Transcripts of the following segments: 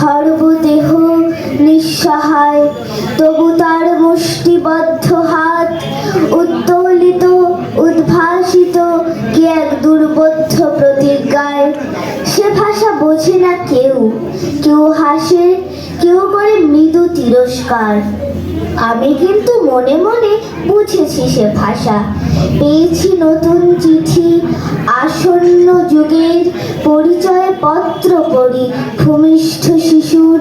সর্বদেহ নিঃসহায়, তবু তার মুষ্টিবদ্ধ হাত উত্তোলিত উদ্ভাসিত কি এক দুর্বোধ্য প্রতিজ্ঞায়। সে ভাষা বোঝে না কেউ, কেউ হাসে, কেউ করে মৃদু তিরস্কার। আমি কিন্তু মনে মনে বুঝেছি সে ভাষা। পেয়েছি নতুন চিঠি, আসন্ন যুগের পরিচয় পত্র পড়ি ভূমিষ্ঠ শিশুর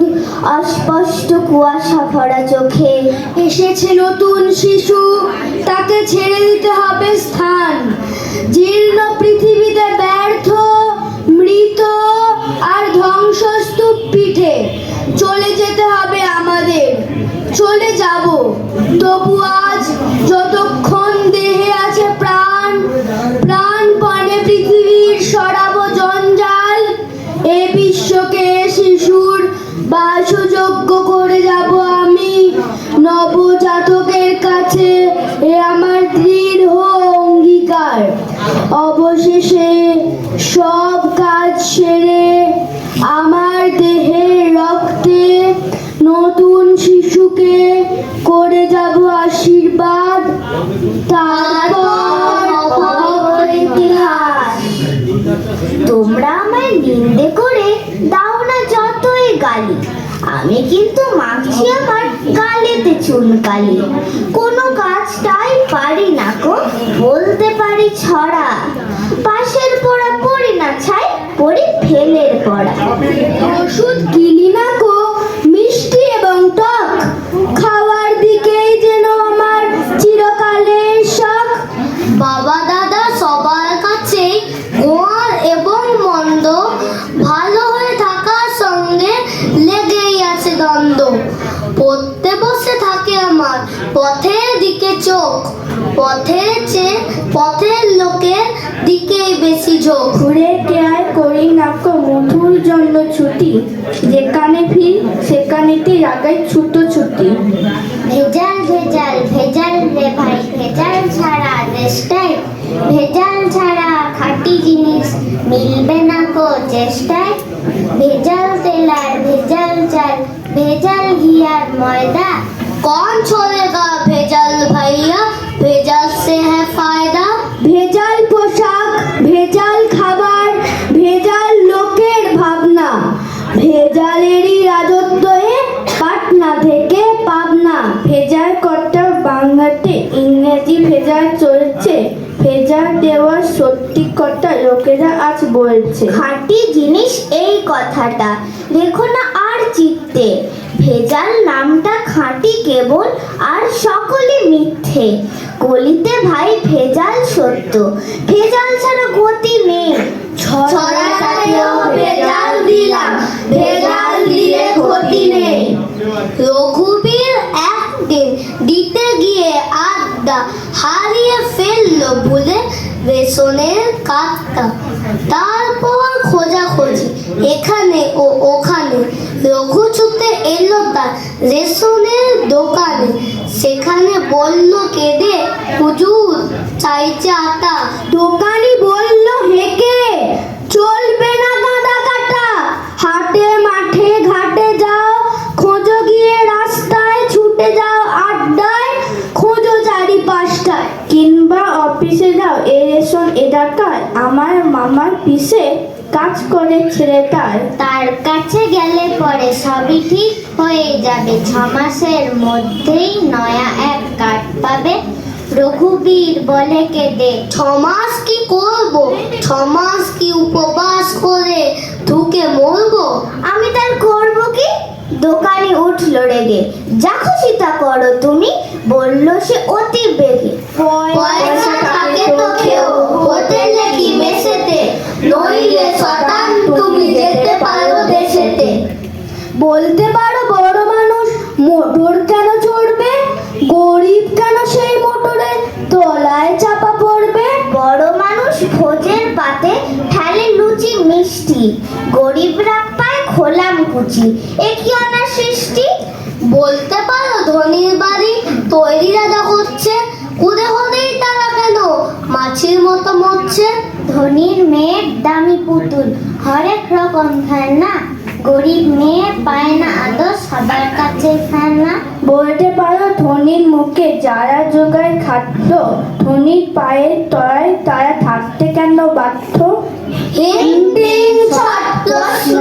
অস্পষ্ট কুয়াশা ভরা চোখে। এসেছে নতুন শিশু, তাকে ছেড়ে দিতে হবে স্থান। জীর্ণ পৃথিবীতে ব্যর্থ, মৃত আর ধ্বংসস্তূপ পিঠে চলে যেতে হবে আমাদের। চলে যাব, তবু আজ যতক্ষণ দেহে আছে প্রাণ, প্রাণপণে পৃথিবীর সরাবো জঞ্জাল। এ বিশ্বকে শিশুর বাসযোগ্য করে যাব আমি নবজাতকের কাছে, এ আমার দৃঢ় অঙ্গীকার। অবশেষে সব কাজ সেরে আমার দেহের রক্তে নতুন শিশুকে করে যাব আশীর্বাদ। তারপর ইতিহাস। তোমরা আমায় নিন্দে করে দাও না যতই গালি, আমি কিন্তু মাখছি আমার গালেতে চুনকালি। কোনো কাজটাই পারি না গো, বলতে পারি ছড়া। পাশের পড়া পড়ি না ছাই, পড়ি ফেলের পড়া। ওষুধ গিলি না গো, মিষ্টি এবং টক, খাওয়ার দিকেই যেন আমার চিরকালের শখ। বাবা দাদা সবার কাছে গোয়াল এবং মন্দ, ভালো হয়ে থাকার সঙ্গে লেগেই আছে দ্বন্দ্ব। পড়তে বসে থাকে আমার পথের দিকে চোখ, পথের চেয়ে পথের লোকের দিকেই বেশি ঝোঁক। ঘুরে কেয়ার করি নাকো মধুর জন্য ছুটি, যেখানে ভিড় সেখানেতেই লাগাই ছুটো ছুটি। ভেজাল ভেজাল ভেজাল রে ভাই, ভেজাল ছাড়া দেশটাই, ভেজাল ছাড়া খাঁটি জিনিস মিলবে না কো চেষ্টায়। ভেজাল তেল আর ভেজাল চাল, ভেজাল ঘি আর ময়দা, कौन छोड़ेगा भेजल भैया, भेजल से है फायदा। ভেজাল পোশাক, ভেজাল খাবার, ভেজাল লোকের ভাবনা, ভেজালেরই রাজত্বে পাটনা থেকে পাবনা। ভেজাল কটা বাংলাতে ইংরেজি ভেজাল চলছে, ভেজাল দেওয়ার সত্যি কথা লোকেরা আজ বলছে। খাঁটি জিনিস এই কথাটা দেখো না আর চিত্তে, ভেজাল নামটা খাঁটি কেবল আর সকলে মিথ্যে। গলিতে ভাই ভেজাল সত্য, ভেজাল ছাড়া গতি নেই। ছড়াটাতেও ভেজাল দিলাম, ভেজাল দিয়ে ক্ষতি নেই। রঘুবীর একদিন দিতে গিয়ে আড্ডা হারিয়ে ফেললো ভুলে রেশনের কার্ডটা। তারপর খোঁজাখুঁজি এখানে ও ওখানে, রঘু ছুটে এলো তার রেশনের দোকানে। সেখানে বলল কেঁদে, হুজুর চাইছে আটা। দোকানি বলল হেঁকে, চলবে না গাঁদা কাটা। হাটে মাঠে ঘাটে যাও, খোঁজো গিয়ে রাস্তায়, ছুটে যাও আড্ডায়, খোঁজো চারিপাশটায়। কিংবা অফিসে যাও, এ রেশন এ ডাকায়, আমার মামার পিসে কাজ করে ছেলেটায়। তার কাছে গেলে পরে সবই ঠিক হয়ে যাবে, 6 মাসের মধ্যেই নয়া এক কার্ড পাবে। রঘুবীর বলে কেঁদে, 6 মাস কি করবো, 6 মাস কি উপবাস করে ধুকে মরবো। আমি তার করবো কি? দোকানি উঠলো রেগে, যা খুশি তা করো তুমি, বললো সে অতি বেগে। পয়সা থাকে তো খেও, হোটেলে কি মেসেতে, নইলে শতান তুমি যেতে পারো দেশেতে। বলতে পারো বড় মানুষ মোটর কেন চড়বে, গরিব কেন সেই মোটরে তলায় চাপা পড়বে। বড় মানুষ ভোজের পাতে ঠেলে লুচি মিষ্টি, গরিবরা পায় খোলাম কুচি, এ কি অনার সৃষ্টি। বলতে পারো ধনির বাড়ি তৈরি রাজা করছে, কুদে হতেই তারা কেন মাছির মতো মরছে। ধনির মেয়ের দামি পুতুল, হরেক রকম খেলনা গরিব মেয়ে পায় না আদর, সবার কাছে ফেলনা। বলতে পারো ধনির মুখে যারা জোগায় খাদ্য, ধনির পায়ের তলায় তারা থাকতে কেন বাধ্য? হিন্দিং ছোট্ট প্রশ্ন